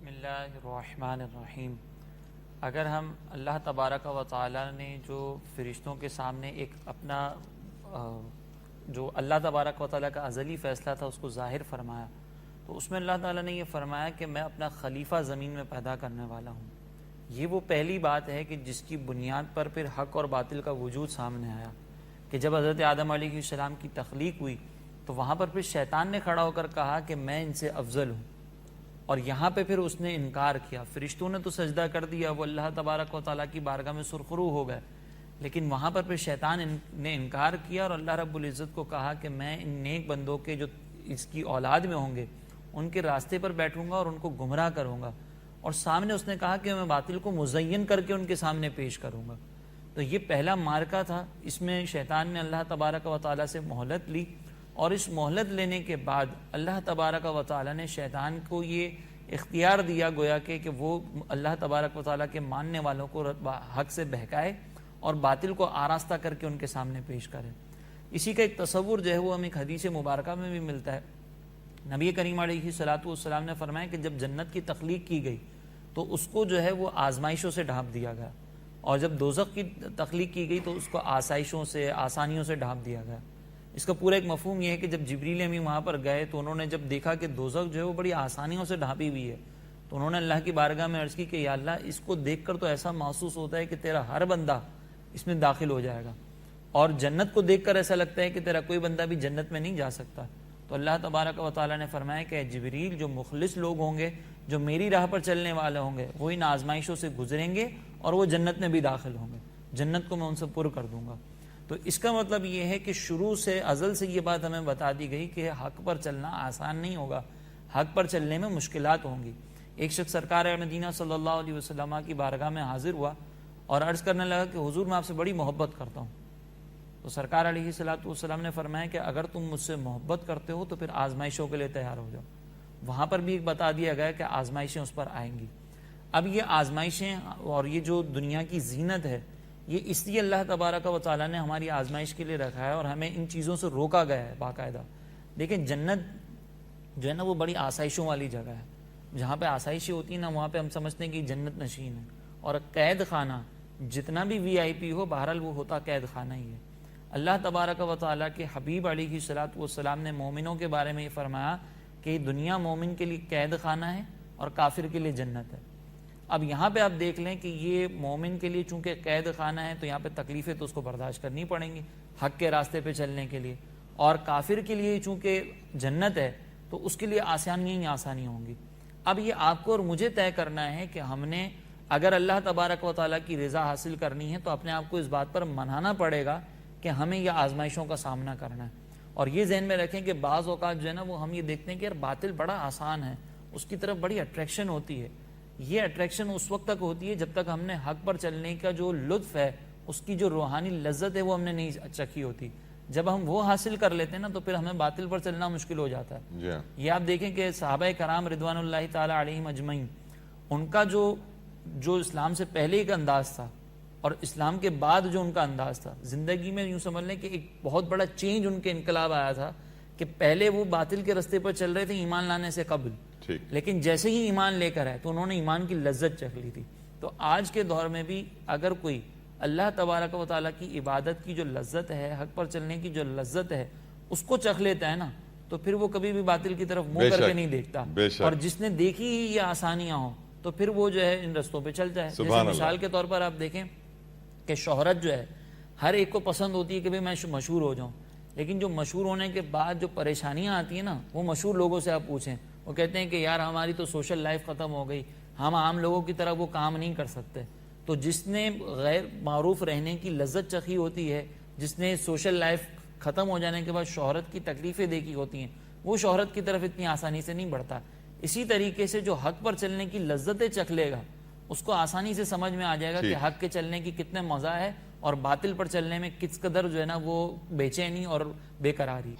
بسم اللہ الرحمن الرحیم۔ اگر ہم اللہ تبارک و تعالی نے جو فرشتوں کے سامنے ایک اپنا جو اللہ تبارک و تعالی کا ازلی فیصلہ تھا اس کو ظاہر فرمایا، تو اس میں اللہ تعالیٰ نے یہ فرمایا کہ میں اپنا خلیفہ زمین میں پیدا کرنے والا ہوں۔ یہ وہ پہلی بات ہے کہ جس کی بنیاد پر پھر حق اور باطل کا وجود سامنے آیا، کہ جب حضرت آدم علیہ السلام کی تخلیق ہوئی تو وہاں پر پھر شیطان نے کھڑا ہو کر کہا کہ میں ان سے افضل ہوں، اور یہاں پہ پھر اس نے انکار کیا۔ فرشتوں نے تو سجدہ کر دیا، وہ اللہ تبارک و تعالیٰ کی بارگاہ میں سرخرو ہو گئے، لیکن وہاں پر پھر شیطان نے انکار کیا اور اللہ رب العزت کو کہا کہ میں ان نیک بندوں کے جو اس کی اولاد میں ہوں گے ان کے راستے پر بیٹھوں گا اور ان کو گمراہ کروں گا، اور سامنے اس نے کہا کہ میں باطل کو مزین کر کے ان کے سامنے پیش کروں گا۔ تو یہ پہلا مارکہ تھا، اس میں شیطان نے اللہ تبارک و تعالیٰ سے مہلت لی، اور اس مہلت لینے کے بعد اللہ تبارک و تعالیٰ نے شیطان کو یہ اختیار دیا گویا کہ وہ اللہ تبارک و تعالیٰ کے ماننے والوں کو حق سے بہکائے اور باطل کو آراستہ کر کے ان کے سامنے پیش کرے۔ اسی کا ایک تصور جو ہے وہ ہمیں ایک حدیث مبارکہ میں بھی ملتا ہے۔ نبی کریم علیہ السلام نے فرمایا کہ جب جنت کی تخلیق کی گئی تو اس کو جو ہے وہ آزمائشوں سے ڈھانپ دیا گیا، اور جب دوزخ کی تخلیق کی گئی تو اس کو آسائشوں سے آسانیوں سے ڈھانپ دیا گیا۔ اس کا پورا ایک مفہوم یہ ہے کہ جب جبریل امین وہاں پر گئے تو انہوں نے جب دیکھا کہ دوزخ جو ہے وہ بڑی آسانیوں سے ڈھانپی ہوئی ہے، تو انہوں نے اللہ کی بارگاہ میں عرض کی کہ یا اللہ، اس کو دیکھ کر تو ایسا محسوس ہوتا ہے کہ تیرا ہر بندہ اس میں داخل ہو جائے گا، اور جنت کو دیکھ کر ایسا لگتا ہے کہ تیرا کوئی بندہ بھی جنت میں نہیں جا سکتا۔ تو اللہ تبارک و تعالیٰ نے فرمایا کہ جبریل، جو مخلص لوگ ہوں گے، جو میری راہ پر چلنے والے ہوں گے، وہ ان آزمائشوں سے گزریں گے اور وہ جنت میں بھی داخل ہوں گے، جنت کو میں ان سے پر کر دوں گا۔ تو اس کا مطلب یہ ہے کہ شروع سے ازل سے یہ بات ہمیں بتا دی گئی کہ حق پر چلنا آسان نہیں ہوگا، حق پر چلنے میں مشکلات ہوں گی۔ ایک شخص سرکار مدینہ صلی اللہ علیہ وسلم کی بارگاہ میں حاضر ہوا اور عرض کرنے لگا کہ حضور، میں آپ سے بڑی محبت کرتا ہوں۔ تو سرکار علیہ السلام نے فرمایا کہ اگر تم مجھ سے محبت کرتے ہو تو پھر آزمائشوں کے لیے تیار ہو جاؤ۔ وہاں پر بھی ایک بتا دیا گیا کہ آزمائشیں اس پر آئیں گی۔ اب یہ آزمائشیں اور یہ جو دنیا کی زینت ہے، یہ اس لیے اللہ تبارک و تعالیٰ نے ہماری آزمائش کے لیے رکھا ہے اور ہمیں ان چیزوں سے روکا گیا ہے باقاعدہ۔ لیکن جنت جو ہے نا وہ بڑی آسائشوں والی جگہ ہے، جہاں پہ آسائشیں ہوتی ہیں نا وہاں پہ ہم سمجھتے ہیں کہ جنت نشین ہے، اور قید خانہ جتنا بھی VIP ہو بہرحال وہ ہوتا قید خانہ ہی ہے۔ اللہ تبارک و تعالیٰ کے حبیب علیہ السلام نے مومنوں کے بارے میں یہ فرمایا کہ دنیا مومن کے لیے قید خانہ ہے اور کافر کے لیے جنت ہے۔ اب یہاں پہ آپ دیکھ لیں کہ یہ مومن کے لیے چونکہ قید خانہ ہے تو یہاں پہ تکلیفیں تو اس کو برداشت کرنی پڑیں گی حق کے راستے پہ چلنے کے لیے، اور کافر کے لیے چونکہ جنت ہے تو اس کے لیے آسانیاں ہی آسانیاں ہوں گی۔ اب یہ آپ کو اور مجھے طے کرنا ہے کہ ہم نے اگر اللہ تبارک و تعالیٰ کی رضا حاصل کرنی ہے تو اپنے آپ کو اس بات پر منانا پڑے گا کہ ہمیں یہ آزمائشوں کا سامنا کرنا ہے۔ اور یہ ذہن میں رکھیں کہ بعض اوقات جو ہے نا وہ ہم یہ دیکھتے ہیں کہ یار باطل بڑا آسان ہے، اس کی طرف بڑی اٹریکشن ہوتی ہے۔ یہ اٹریکشن اس وقت تک ہوتی ہے جب تک ہم نے حق پر چلنے کا جو لطف ہے، اس کی جو روحانی لذت ہے وہ ہم نے نہیں چکھی ہوتی۔ جب ہم وہ حاصل کر لیتے ہیں نا تو پھر ہمیں باطل پر چلنا مشکل ہو جاتا ہے۔ یہ آپ دیکھیں کہ صحابہ کرام رضوان اللہ تعالی علیہم اجمعین، ان کا جو اسلام سے پہلے ایک انداز تھا اور اسلام کے بعد جو ان کا انداز تھا، زندگی میں یوں سمجھ لیں کہ ایک بہت بڑا چینج ان کے انقلاب آیا تھا کہ پہلے وہ باطل کے راستے پر چل رہے تھے ایمان لانے سے قبل، لیکن جیسے ہی ایمان لے کر آئے تو انہوں نے ایمان کی لذت چکھ لی تھی۔ تو آج کے دور میں بھی اگر کوئی اللہ تبارک و تعالیٰ کی عبادت کی جو لذت ہے، حق پر چلنے کی جو لذت ہے، اس کو چکھ لیتا ہے نا تو پھر وہ کبھی بھی باطل کی طرف منہ کر کے نہیں دیکھتا، اور جس نے دیکھی ہی یہ آسانیاں ہوں تو پھر وہ جو ہے ان رستوں پہ چلتا ہے۔ جیسے مثال کے طور پر آپ دیکھیں کہ شہرت جو ہے ہر ایک کو پسند ہوتی ہے کہ میں مشہور ہو جاؤں، لیکن جو مشہور ہونے کے بعد جو پریشانیاں آتی ہیں نا وہ مشہور لوگوں سے آپ پوچھیں، وہ کہتے ہیں کہ یار ہماری تو سوشل لائف ختم ہو گئی، ہم عام لوگوں کی طرح وہ کام نہیں کر سکتے۔ تو جس نے غیر معروف رہنے کی لذت چکھی ہوتی ہے، جس نے سوشل لائف ختم ہو جانے کے بعد شہرت کی تکلیفیں دیکھی ہوتی ہیں، وہ شہرت کی طرف اتنی آسانی سے نہیں بڑھتا۔ اسی طریقے سے جو حق پر چلنے کی لذتیں چکھ لے گا اس کو آسانی سے سمجھ میں آ جائے گا کہ حق کے چلنے کی کتنے مزہ ہے اور باطل پر چلنے میں کس قدر جو ہے نا وہ بے چینی اور بے قراری۔